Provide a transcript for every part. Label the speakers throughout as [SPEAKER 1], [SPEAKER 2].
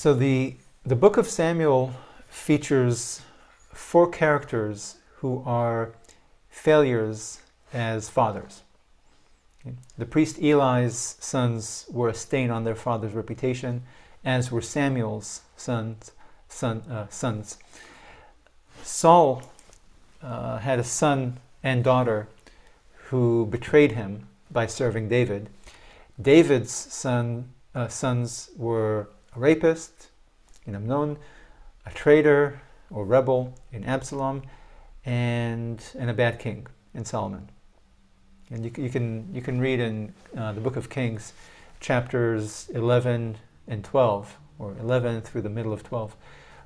[SPEAKER 1] So the book of Samuel features 4 characters who are failures as fathers. The priest Eli's sons were a stain on their father's reputation, as were Samuel's sons. Saul had a son and daughter who betrayed him by serving David. David's sons were a rapist in Amnon, a traitor or rebel in Absalom, and a bad king in Solomon. And you can read in the book of Kings, chapters 11 and 12, or 11 through the middle of 12,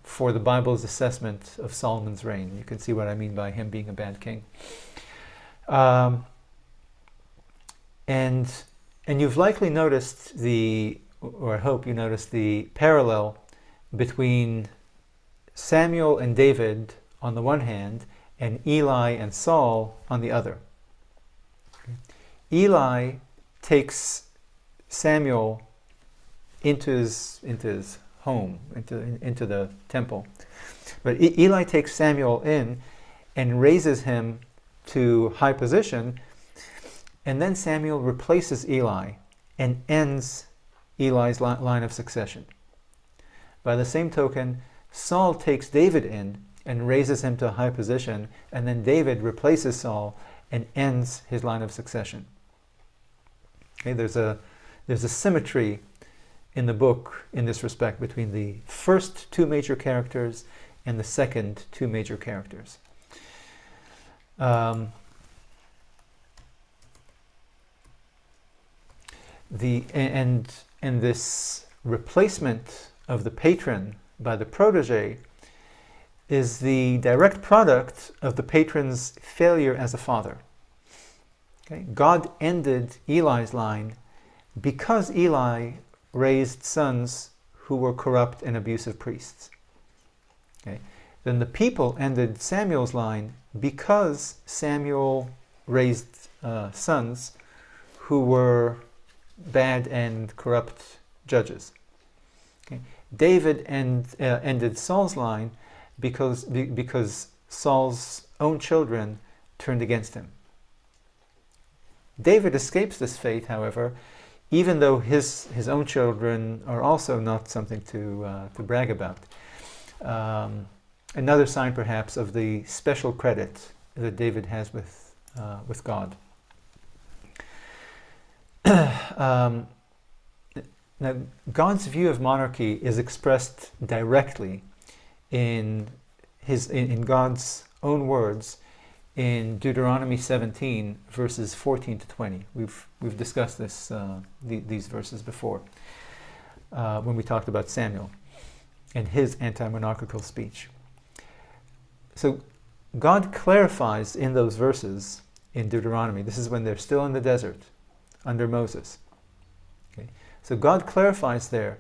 [SPEAKER 1] for the Bible's assessment of Solomon's reign. You can see what I mean by him being a bad king. And you've likely noticed or I hope you noticed the parallel between Samuel and David on the one hand, and Eli and Saul on the other. Eli takes Samuel into his home, into the temple. But Eli takes Samuel in and raises him to high position, and then Samuel replaces Eli and ends Eli's line of succession. By the same token, Saul takes David in and raises him to a high position, and then David replaces Saul and ends his line of succession. Okay, there's a symmetry in the book in this respect between the first 2 major characters and the second 2 major characters. And this replacement of the patron by the protege is the direct product of the patron's failure as a father. Okay? God ended Eli's line because Eli raised sons who were corrupt and abusive priests. Okay? Then the people ended Samuel's line because Samuel raised sons who were bad and corrupt judges. Okay? David ended Saul's line because Saul's own children turned against him. David escapes this fate, however, even though his own children are also not something to brag about. Another sign, perhaps, of the special credit that David has with God. Now, God's view of monarchy is expressed directly in God's own words in Deuteronomy 17, verses 14 to 20. We've discussed these verses before when we talked about Samuel and his anti-monarchical speech. So God clarifies in those verses in Deuteronomy. This is when they're still in the desert under Moses. Okay? So God clarifies there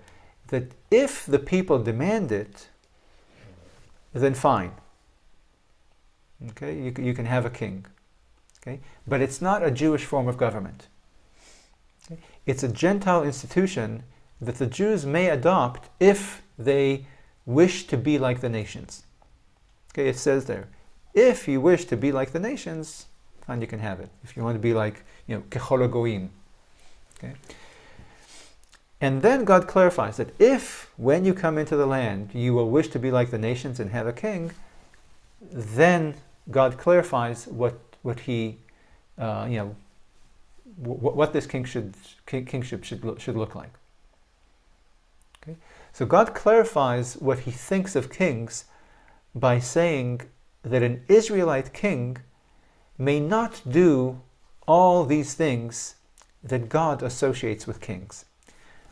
[SPEAKER 1] that if the people demand it, then fine. Okay, you can have a king. Okay, but it's not a Jewish form of government. Okay? It's a Gentile institution that the Jews may adopt if they wish to be like the nations. Okay, it says there, if you wish to be like the nations, fine, you can have it. If you want to be like, kechol hagoyim. Okay. And then God clarifies that if, when you come into the land, you will wish to be like the nations and have a king, then God clarifies what this kingship should look like. Okay? So God clarifies what He thinks of kings by saying that an Israelite king may not do all these things that God associates with kings.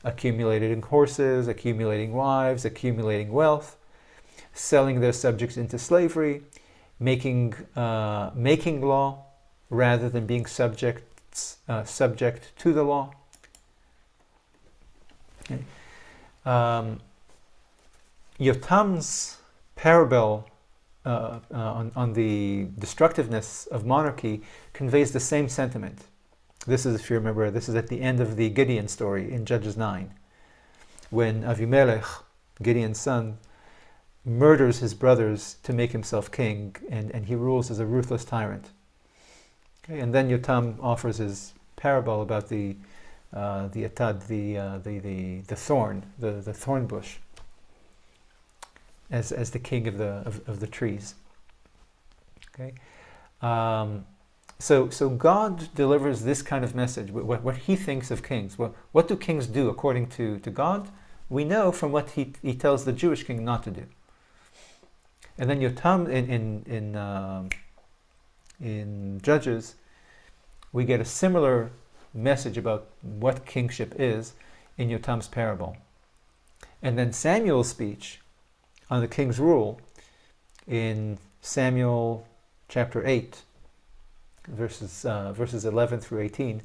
[SPEAKER 1] Accumulating horses, accumulating wives, accumulating wealth, selling their subjects into slavery, making law rather than being subject to the law. Okay. Yotam's parable on the destructiveness of monarchy conveys the same sentiment. This is, if you remember, this is at the end of the Gideon story in Judges 9, when Avimelech Gideon's son, murders his brothers to make himself king, and he rules as a ruthless tyrant. Okay, and then Yotam offers his parable about the atad, the thorn, the thorn bush, as the king of the trees. Okay, so God delivers this kind of message. What He thinks of kings. What do kings do according to God? We know from what he tells the Jewish king not to do. And then Yotam in Judges, we get a similar message about what kingship is in Yotam's parable. And then Samuel's speech on the king's rule in Samuel chapter 8, verses 11 through 18,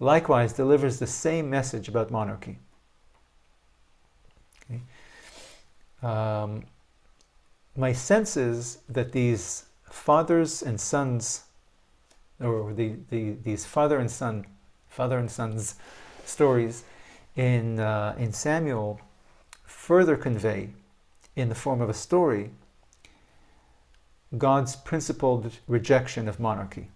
[SPEAKER 1] likewise delivers the same message about monarchy. Okay. My sense is that these fathers and sons, or these father and sons stories in Samuel further convey, in the form of a story, God's principled rejection of monarchy.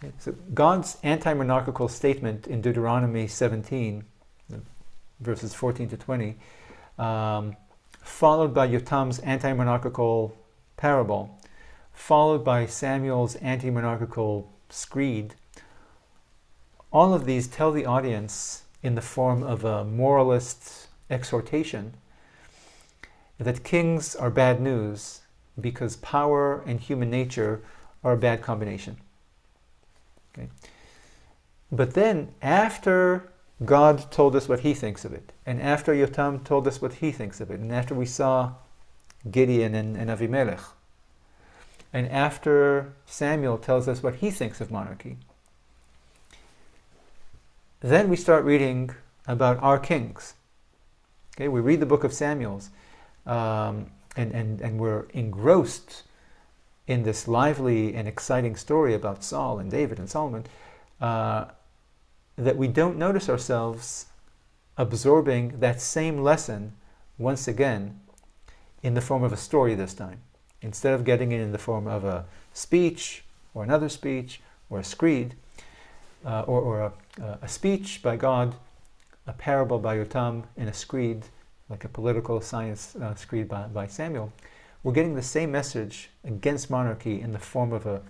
[SPEAKER 1] Okay, so God's anti-monarchical statement in Deuteronomy 17, verses 14 to 20, followed by Yotam's anti-monarchical parable, followed by Samuel's anti-monarchical screed, all of these tell the audience in the form of a moralist exhortation that kings are bad news because power and human nature are a bad combination. Okay. But then, after God told us what He thinks of it, and after Yotam told us what he thinks of it, and after we saw Gideon and Avimelech, and after Samuel tells us what he thinks of monarchy, then we start reading about our kings. Okay, we read the book of Samuel's, and we're engrossed in this lively and exciting story about Saul and David and Solomon, that we don't notice ourselves absorbing that same lesson once again in the form of a story this time. Instead of getting it in the form of a speech or another speech or a screed, or a speech by God, a parable by Yotam, and a screed, like a political science screed by Samuel, we're getting the same message against monarchy in the form of a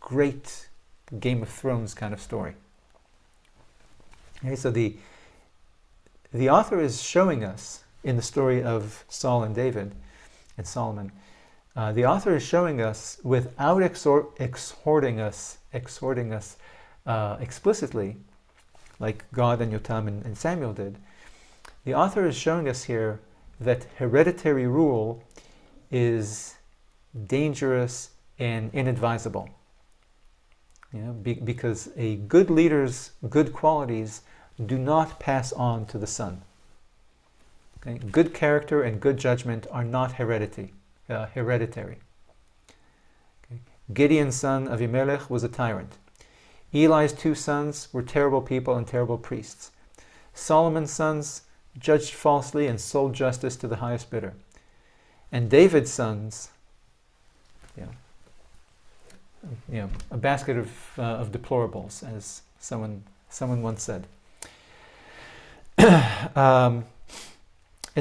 [SPEAKER 1] great Game of Thrones kind of story. Okay, so the author is showing us in the story of Saul and David and Solomon, the author is showing us without exhorting us explicitly, like God and Yotam and Samuel did. The author is showing us here that hereditary rule is dangerous and inadvisable. You know, because a good leader's good qualities do not pass on to the son. Okay? Good character and good judgment are not hereditary. Okay? Gideon's son Avimelech was a tyrant. Eli's two sons were terrible people and terrible priests. Solomon's sons judged falsely and sold justice to the highest bidder. And David's sons, a basket of deplorables, as someone once said. And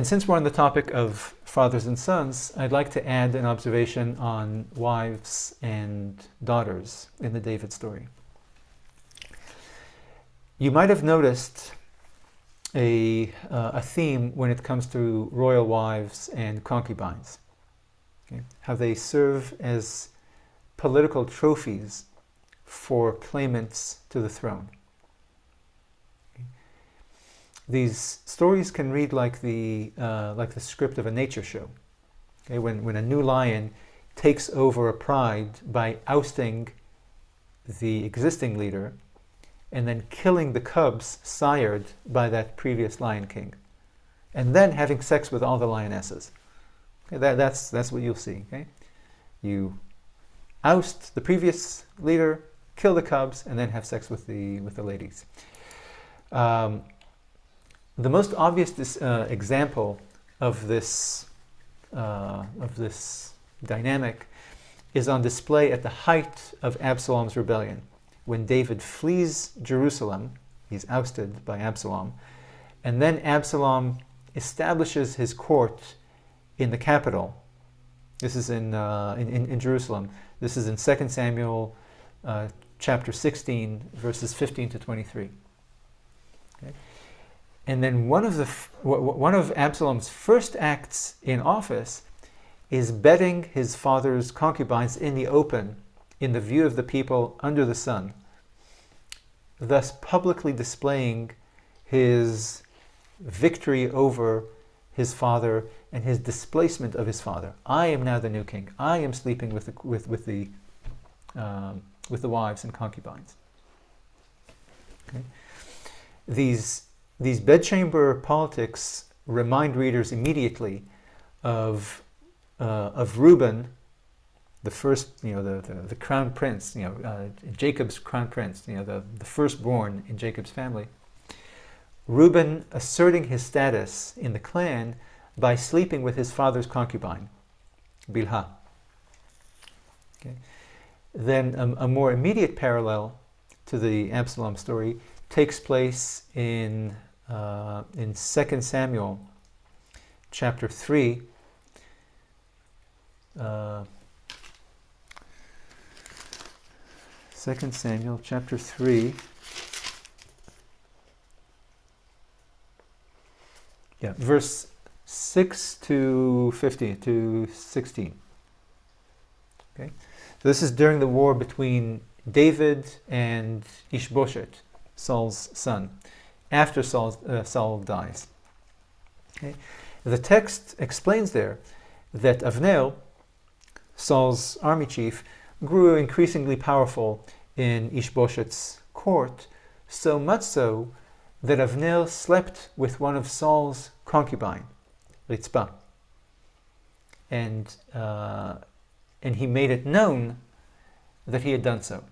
[SPEAKER 1] since we're on the topic of fathers and sons, I'd like to add an observation on wives and daughters in the David story. You might have noticed a theme when it comes to royal wives and concubines. Okay? How they serve as political trophies for claimants to the throne. Okay? These stories can read like the script of a nature show. Okay? When a new lion takes over a pride by ousting the existing leader and then killing the cubs sired by that previous lion king, and then having sex with all the lionesses. Okay? That's what you'll see. Okay? You oust the previous leader, kill the cubs, and then have sex with the ladies. The most obvious example of this dynamic is on display at the height of Absalom's rebellion. When David flees Jerusalem, he's ousted by Absalom, and then Absalom establishes his court in the capital. This is in Jerusalem. This is in 2 Samuel chapter 16, verses 15 to 23. Okay? And then one of Absalom's first acts in office is bedding his father's concubines in the open, in the view of the people under the sun, thus publicly displaying his victory over his father and his displacement of his father. I am now the new king. I am sleeping with the wives and concubines. Okay? These bedchamber politics remind readers immediately of Reuben, the first, the crown prince, Jacob's crown prince, the firstborn in Jacob's family. Reuben asserting his status in the clan by sleeping with his father's concubine, Bilhah. Okay. Then a more immediate parallel to the Absalom story takes place in 2 Samuel chapter 3. 2 Samuel chapter 3. Verse 6 to 15 to 16. Okay, so this is during the war between David and Ishbosheth, Saul's son, after Saul dies. Okay, the text explains there that Avner, Saul's army chief, grew increasingly powerful in Ishbosheth's court, so much so that Avner slept with one of Saul's concubine, Ritzpah, and he made it known that he had done so.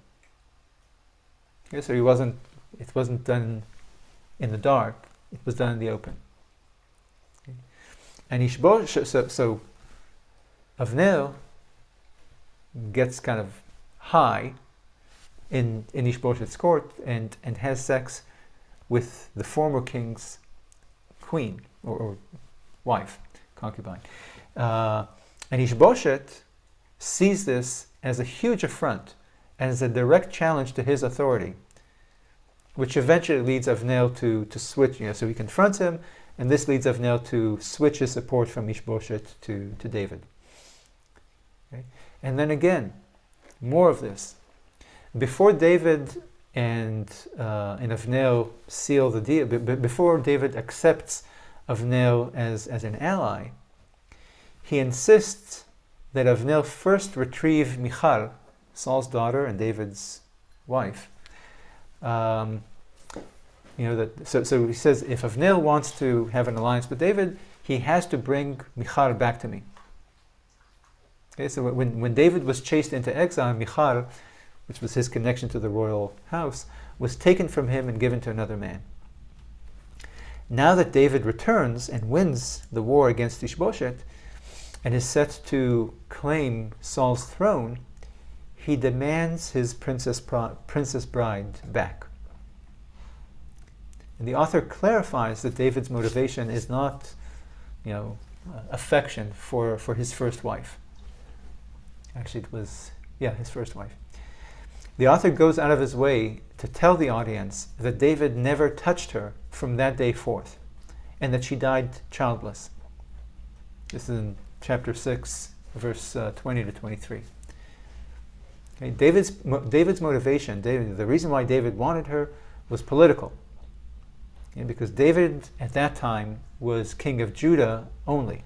[SPEAKER 1] Okay, so it wasn't done in the dark; it was done in the open. Okay. And Ishbosheth, so Avner gets kind of high in Ishbosheth's court and has sex with the former king's queen or wife, concubine. And Ishbosheth sees this as a huge affront, as a direct challenge to his authority, which eventually leads Avner to switch. So he confronts him, and this leads Avner to switch his support from Ishbosheth to David. Okay? And then again, more of this. Before David and Avner seal the deal, before David accepts Avner as an ally, he insists that Avner first retrieve Michal, Saul's daughter and David's wife. So he says, if Avner wants to have an alliance with David, he has to bring Michal back to me. Okay, so when David was chased into exile, Michal, which was his connection to the royal house, was taken from him and given to another man. Now that David returns and wins the war against Ishbosheth and is set to claim Saul's throne, he demands his princess bride back. And the author clarifies that David's motivation is not, affection for his first wife. Actually, it was, his first wife. The author goes out of his way to tell the audience that David never touched her from that day forth, and that she died childless. This is in chapter 6, verse 20 to 23. Okay, David's motivation, the reason why David wanted her was political. Because David at that time was king of Judah only.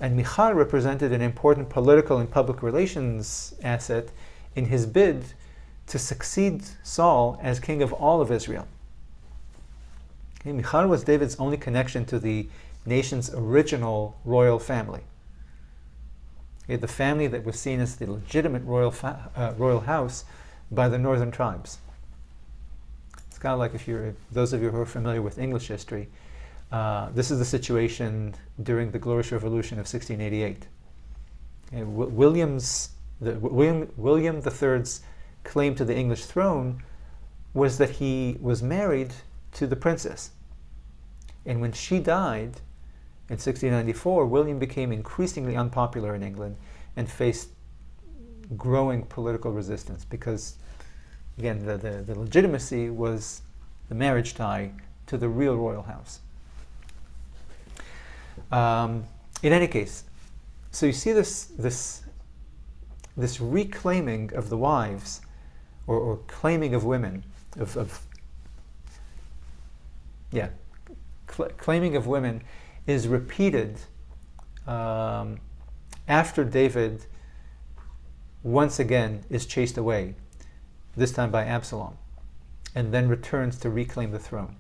[SPEAKER 1] And Michal represented an important political and public relations asset in his bid to succeed Saul as king of all of Israel. Okay, Michal was David's only connection to the nation's original royal family. Okay, the family that was seen as the legitimate royal house by the northern tribes. It's kind of like those of you who are familiar with English history, this is the situation during the Glorious Revolution of 1688. Okay, William III's claim to the English throne was that he was married to the princess. And when she died in 1694, William became increasingly unpopular in England and faced growing political resistance because, again, the legitimacy was the marriage tie to the real royal house. In any case, so you see this reclaiming of the wives, or claiming of women, claiming of women is repeated after David once again is chased away, this time by Absalom, and then returns to reclaim the throne.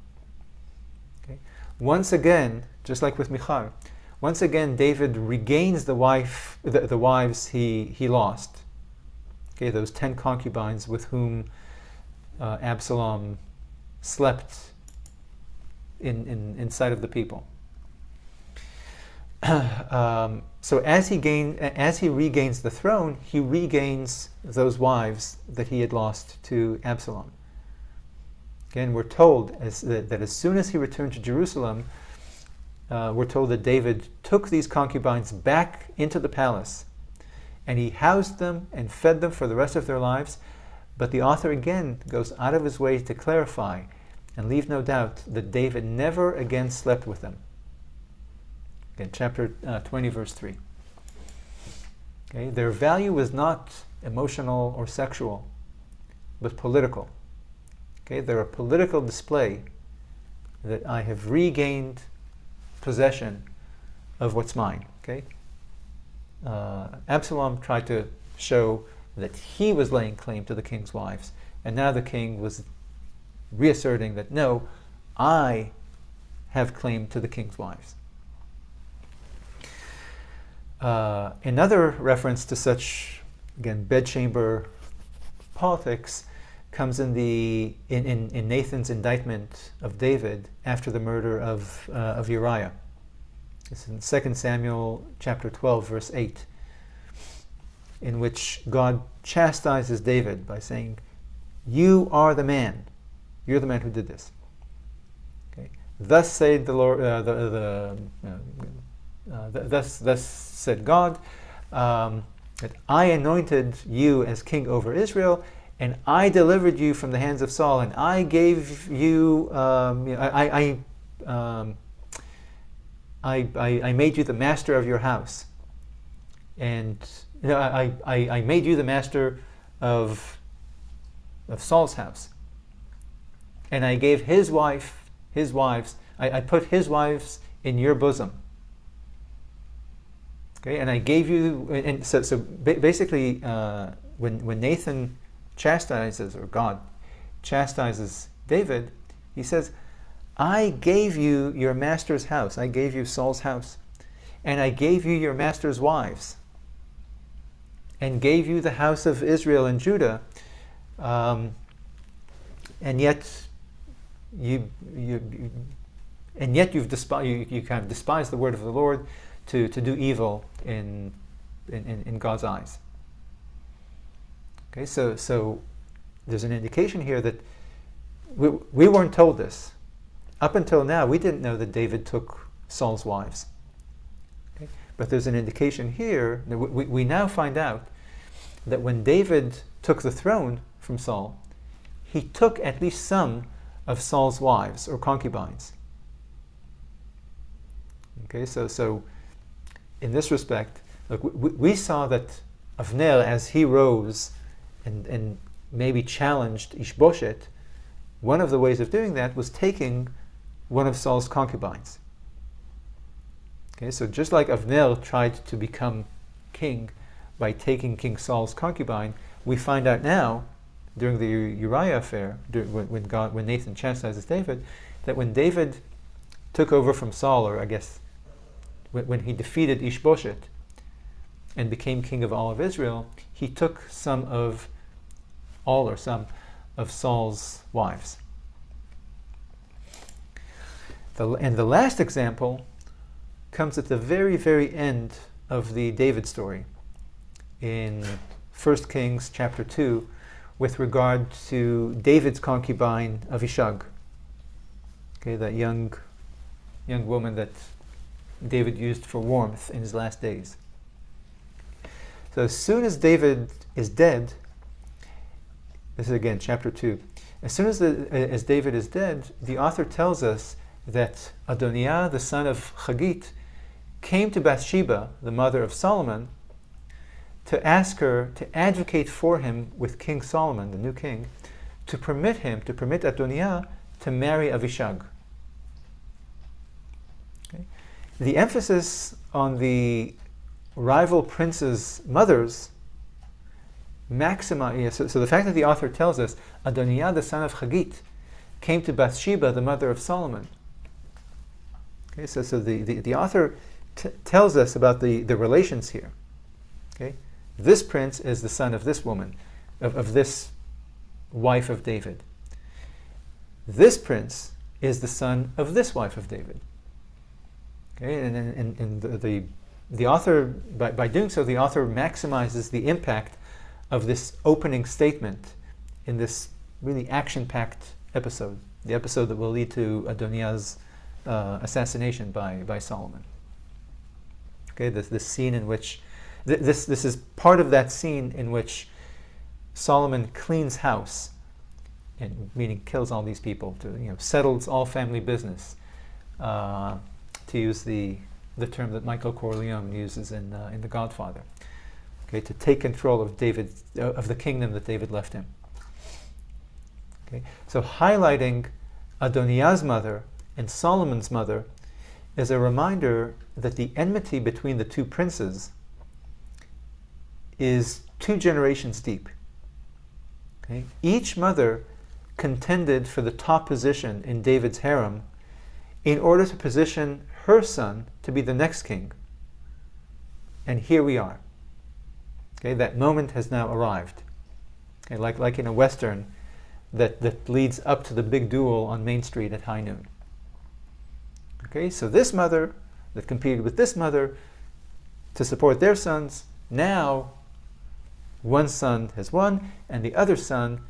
[SPEAKER 1] Okay? Once again, just like with Michal, once again David regains the wives he lost. Okay, those 10 concubines with whom Absalom slept in sight of the people. So as he regains the throne, he regains those wives that he had lost to Absalom. Again, we're told that as soon as he returned to Jerusalem, we're told that David took these concubines back into the palace, and he housed them and fed them for the rest of their lives. But the author again goes out of his way to clarify and leave no doubt that David never again slept with them. Again, chapter 20, verse 3. Okay, their value was not emotional or sexual, but political. Okay, they're a political display that I have regained possession of what's mine. Okay, Absalom tried to show that he was laying claim to the king's wives, and now the king was reasserting that no, I have claim to the king's wives. Another reference to such, again, bedchamber politics comes in Nathan's indictment of David after the murder of Uriah. It's in 2 Samuel chapter 12, verse 8, in which God chastises David by saying, "You are the man. You're the man who did this." Okay. Thus said the Lord. Thus said God, that I anointed you as king over Israel, and I delivered you from the hands of Saul, and I gave you, I made you the master of your house, and I made you the master of Saul's house, and I gave his wives, I put his wives in your bosom. Okay, and I gave you, and so basically, when Nathan chastises, or God chastises David, he says, I gave you your master's house, I gave you Saul's house, and I gave you your master's wives, and gave you the house of Israel and Judah, and yet you've kind of despised the word of the Lord to do evil in God's eyes. Okay, so there's an indication here that we weren't told this. Up until now, we didn't know that David took Saul's wives. Okay? But there's an indication here that we now find out that when David took the throne from Saul, he took at least some of Saul's wives or concubines. Okay, so in this respect, look, we saw that Avner, as he rose and maybe challenged Ishbosheth, one of the ways of doing that was taking one of Saul's concubines. Okay, so just like Avner tried to become king by taking King Saul's concubine, we find out now, during the Uriah affair, when Nathan chastises David, that when David took over from Saul, or I guess when he defeated Ishbosheth and became king of all of Israel, he took some of Saul's wives. And the last example comes at the very, very end of the David story in 1 Kings chapter 2 with regard to David's concubine Avishag. Okay, that young woman that David used for warmth in his last days. So as soon as David is dead, this is again chapter 2, as soon as David is dead, the author tells us that Adoniah, the son of Chagit, came to Bathsheba, the mother of Solomon, to ask her to advocate for him with King Solomon, the new king, to permit Adoniah to marry Avishag. Okay. The emphasis on the rival prince's mothers maximize. So the fact that the author tells us Adoniah, the son of Chagit, came to Bathsheba, the mother of Solomon. Okay, so the author tells us about the relations here. Okay, this prince is the son of this woman, of this wife of David. This prince is the son of this wife of David. Okay, and the author, by doing so, the author maximizes the impact of this opening statement in this really action-packed episode, the episode that will lead to Adoniah's assassination by Solomon. Okay, this scene in which this is part of that scene in which Solomon cleans house, and meaning kills all these people, to settles all family business, to use the term that Michael Corleone uses in The Godfather. Okay, to take control of the kingdom that David left him. Okay, so highlighting Adoniah's mother and Solomon's mother is a reminder that the enmity between the two princes is 2 generations deep. Okay? Each mother contended for the top position in David's harem in order to position her son to be the next king. And here we are. Okay, that moment has now arrived. Okay, like in a Western that leads up to the big duel on Main Street at high noon. Okay, so this mother that competed with this mother to support their sons, now one son has won, and the other son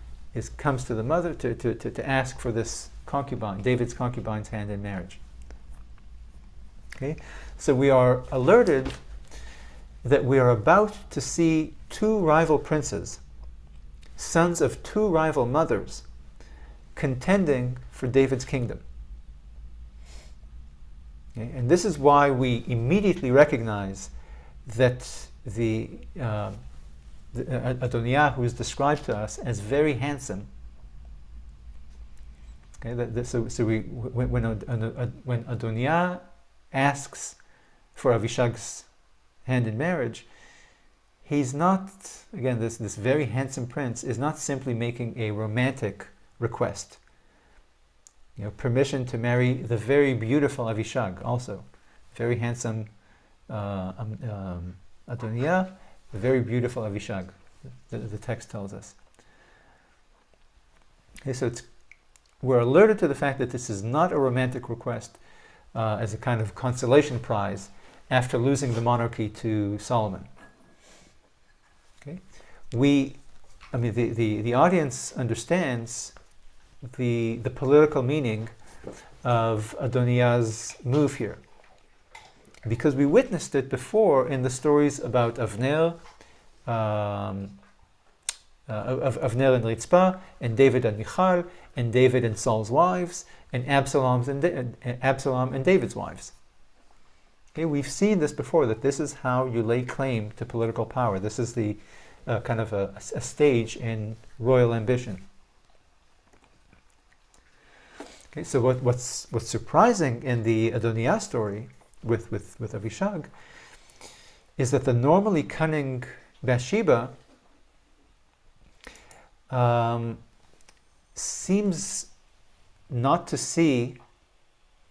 [SPEAKER 1] comes to the mother to ask for this concubine, David's concubine's hand in marriage. Okay, so we are alerted that we are about to see 2 rival princes, sons of 2 rival mothers, contending for David's kingdom. Okay? And this is why we immediately recognize that the Adoniah, who is described to us as very handsome. Okay, when Adoniah asks for Avishag's hand in marriage, he's not, again, this very handsome prince is not simply making a romantic request. Permission to marry the very beautiful Avishag, also. Very handsome Adoniah, the very beautiful Avishag, the text tells us. Okay, so we're alerted to the fact that this is not a romantic request as a kind of consolation prize after losing the monarchy to Solomon. Okay, the audience understands the political meaning of Adoniah's move here, because we witnessed it before in the stories about Avner and Ritzpah, and David and Michal, and David and Saul's wives, and Absalom and David's wives. Okay, we've seen this before, that this is how you lay claim to political power. This is the kind of a stage in royal ambition. Okay, so what's surprising in the Adoniah story with Avishag is that the normally cunning Bathsheba seems not to see,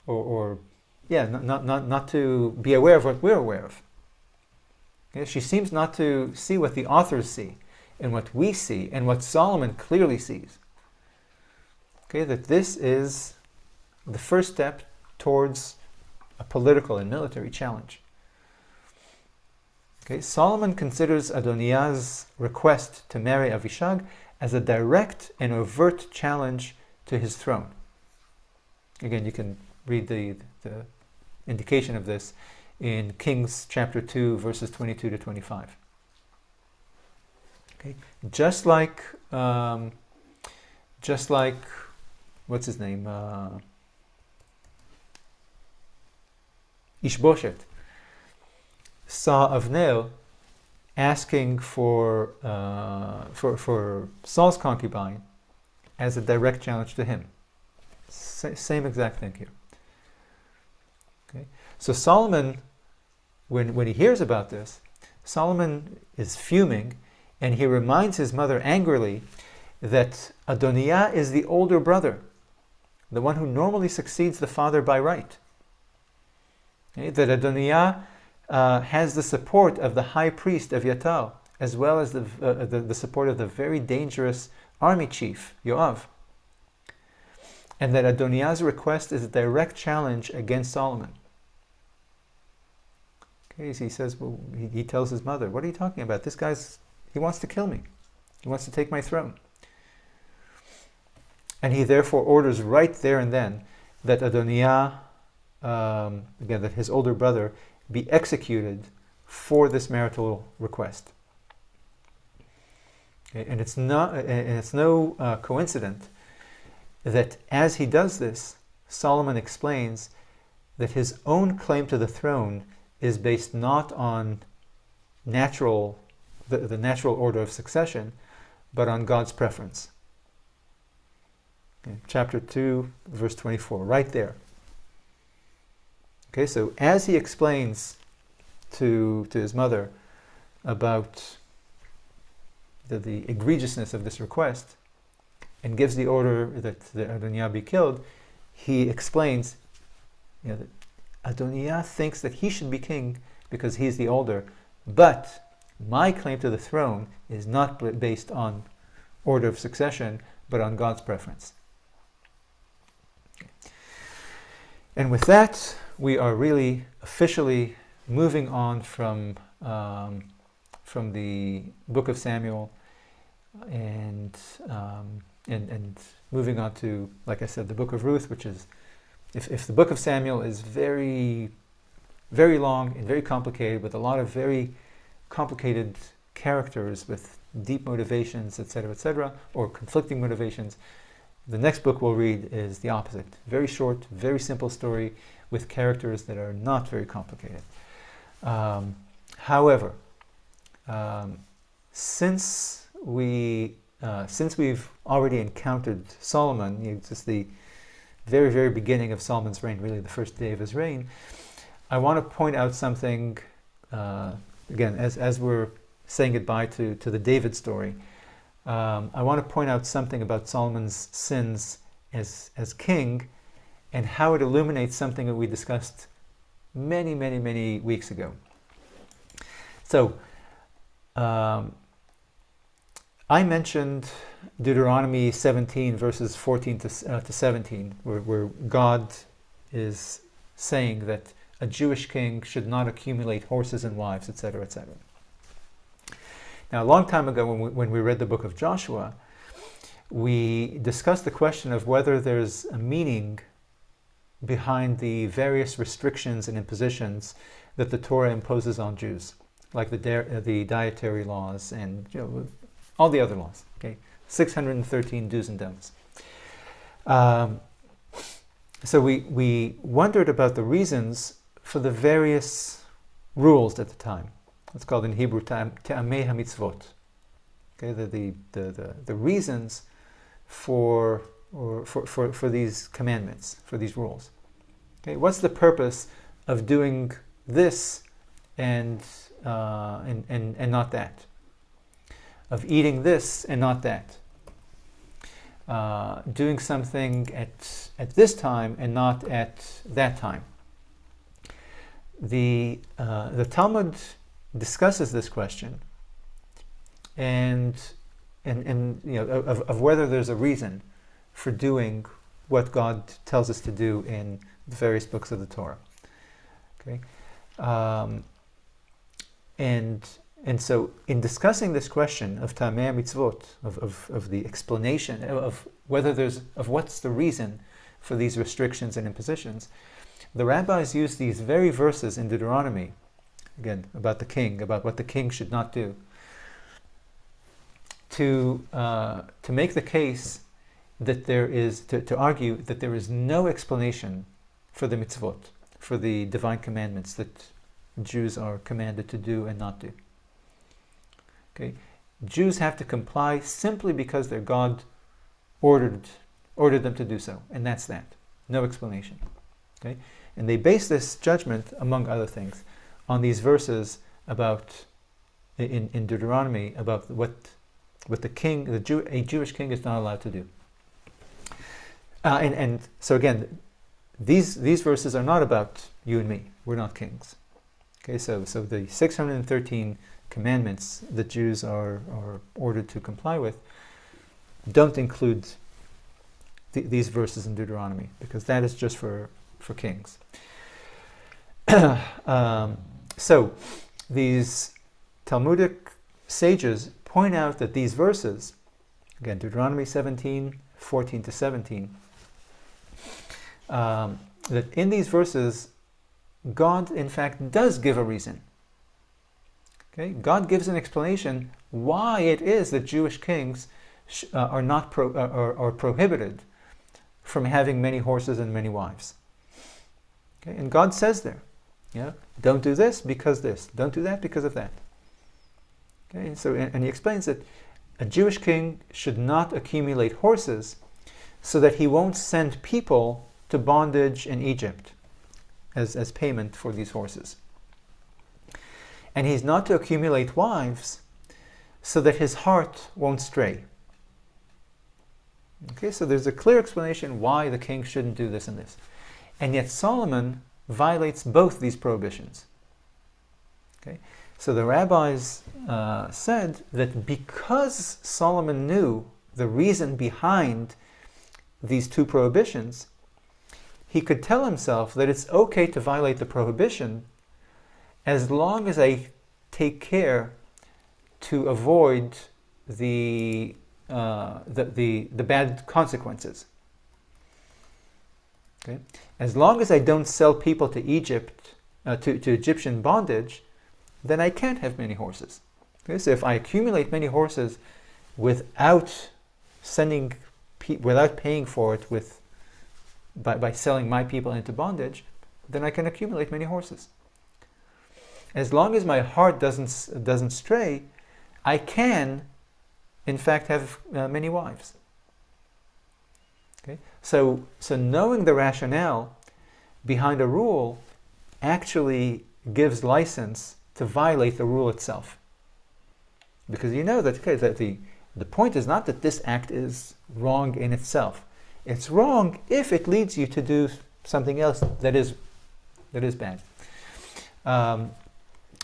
[SPEAKER 1] not to be aware of what we're aware of. Okay? She seems not to see what the authors see, and what we see, and what Solomon clearly sees. Okay, that this is the first step towards a political and military challenge. Okay, Solomon considers Adoniah's request to marry Avishag as a direct and overt challenge to his throne. Again, you can read the indication of this in Kings chapter 2, verses 22 to 25. Okay, just like what's his name, Ishbosheth saw Avner asking for Saul's concubine as a direct challenge to him. Same exact thing here. Okay, so Solomon, when he hears about this, Solomon is fuming, and he reminds his mother angrily that Adoniah is the older brother, the one who normally succeeds the father by right. Okay, that Adoniah has the support of the high priest of Yatal, as well as the support of the very dangerous army chief, Yoav. And that Adoniah's request is a direct challenge against Solomon. Okay, so he says, well, he tells his mother, what are you talking about? This guy's, he wants to kill me. He wants to take my throne. And he therefore orders right there and then that Adoniah, again, that his older brother, be executed for this marital request. Okay, and it's no coincidence that as he does this, Solomon explains that his own claim to the throne is based not on the natural order of succession, but on God's preference. Okay, chapter 2, verse 24, right there. Okay, so as he explains to his mother about the egregiousness of this request, and gives the order that Adoniah be killed, he explains, that Adoniah thinks that he should be king because he's the older, but my claim to the throne is not based on order of succession, but on God's preference. Okay. And with that, we are really officially moving on from the book of Samuel and moving on to, like I said, the book of Ruth, which is, if the book of Samuel is very, very long and very complicated, with a lot of very complicated characters with deep motivations, etc., or conflicting motivations, the next book we'll read is the opposite. Very short, very simple story with characters that are not very complicated. However, since we've already encountered Solomon, just the very, very beginning of Solomon's reign, really the first day of his reign, I want to point out something, again, as we're saying goodbye to the David story, I want to point out something about Solomon's sins as king and how it illuminates something that we discussed many, many, many weeks ago. So, I mentioned Deuteronomy 17, verses 14 to 17, where God is saying that a Jewish king should not accumulate horses and wives, etc., etc. Now, a long time ago, when we read the book of Joshua, we discussed the question of whether there's a meaning behind the various restrictions and impositions that the Torah imposes on Jews, like the dietary laws and all the other laws. Okay, 613 do's and don'ts. So we wondered about the reasons for the various rules at the time. It's called in Hebrew Te'amei HaMitzvot. Okay, the reasons for these commandments, for these rules. Okay, what's the purpose of doing this and not that? Of eating this and not that? Doing something at this time and not at that time? The Talmud discusses this question and of whether there's a reason for doing what God tells us to do in the various books of the Torah. Okay, and so in discussing this question of Tamei mitzvot, of the explanation of what's the reason for these restrictions and impositions, the rabbis use these very verses in Deuteronomy, again about the king, about what the king should not do, to make the case that there is, to argue that there is no explanation for the mitzvot, for the divine commandments that Jews are commanded to do and not do. Okay, Jews have to comply simply because their God ordered them to do so, and that's that. No explanation. Okay, and they base this judgment, among other things, on these verses about in Deuteronomy about what the king, a Jewish king, is not allowed to do. And so again, these verses are not about you and me. We're not kings. Okay, so the 613 commandments that Jews are ordered to comply with don't include these verses in Deuteronomy, because that is just for kings. So these Talmudic sages point out that these verses, again, Deuteronomy 17, 14 to 17, that in these verses, God, in fact, does give a reason. Okay? God gives an explanation why it is that Jewish kings are not are prohibited from having many horses and many wives. Okay? And God says there, don't do this because this, don't do that because of that. Okay? So, and he explains that a Jewish king should not accumulate horses so that he won't send people to bondage in Egypt as payment for these horses. And he's not to accumulate wives so that his heart won't stray. Okay, so there's a clear explanation why the king shouldn't do this and this. And yet Solomon violates both these prohibitions. Okay, so the rabbis said that because Solomon knew the reason behind these two prohibitions, he could tell himself that it's okay to violate the prohibition as long as I take care to avoid the bad consequences. Okay? As long as I don't sell people to Egypt, to Egyptian bondage, then I can't have many horses. Okay? So if I accumulate many horses without paying for it by selling my people into bondage, then I can accumulate many horses. As long as my heart doesn't stray, I can, in fact, have many wives. Okay? So knowing the rationale behind a rule actually gives license to violate the rule itself. Because you know that the point is not that this act is wrong in itself. It's wrong if it leads you to do something else that is bad.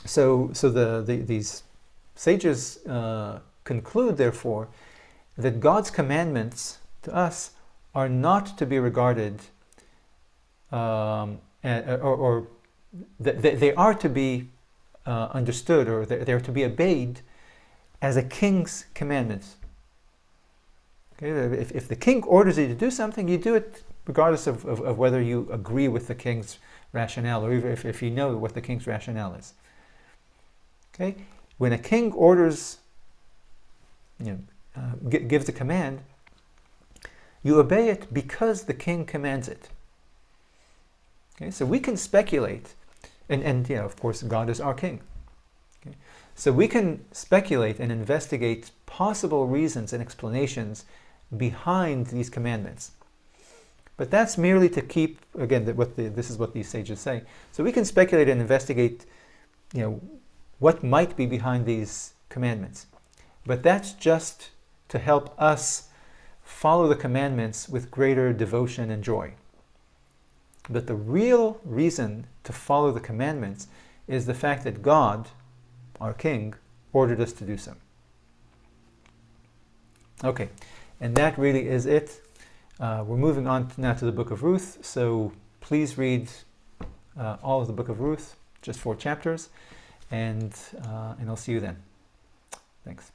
[SPEAKER 1] So these sages conclude, therefore, that God's commandments to us are not to be regarded, or they are to be understood, or they are to be obeyed as a king's commandments. Okay? If the king orders you to do something, you do it regardless of whether you agree with the king's rationale, or even if you know what the king's rationale is. Okay? When a king orders, gives a command, you obey it because the king commands it. Okay? So we can speculate, and of course God is our king. Okay? So we can speculate and investigate possible reasons and explanations behind these commandments. But that's merely to keep, again, this is what these sages say. So we can speculate and investigate, what might be behind these commandments. But that's just to help us follow the commandments with greater devotion and joy. But the real reason to follow the commandments is the fact that God, our King, ordered us to do so. Okay, and that really is it We're moving on now to the book of Ruth, so please read all of the book of Ruth, just 4 chapters, and I'll see you then. Thanks.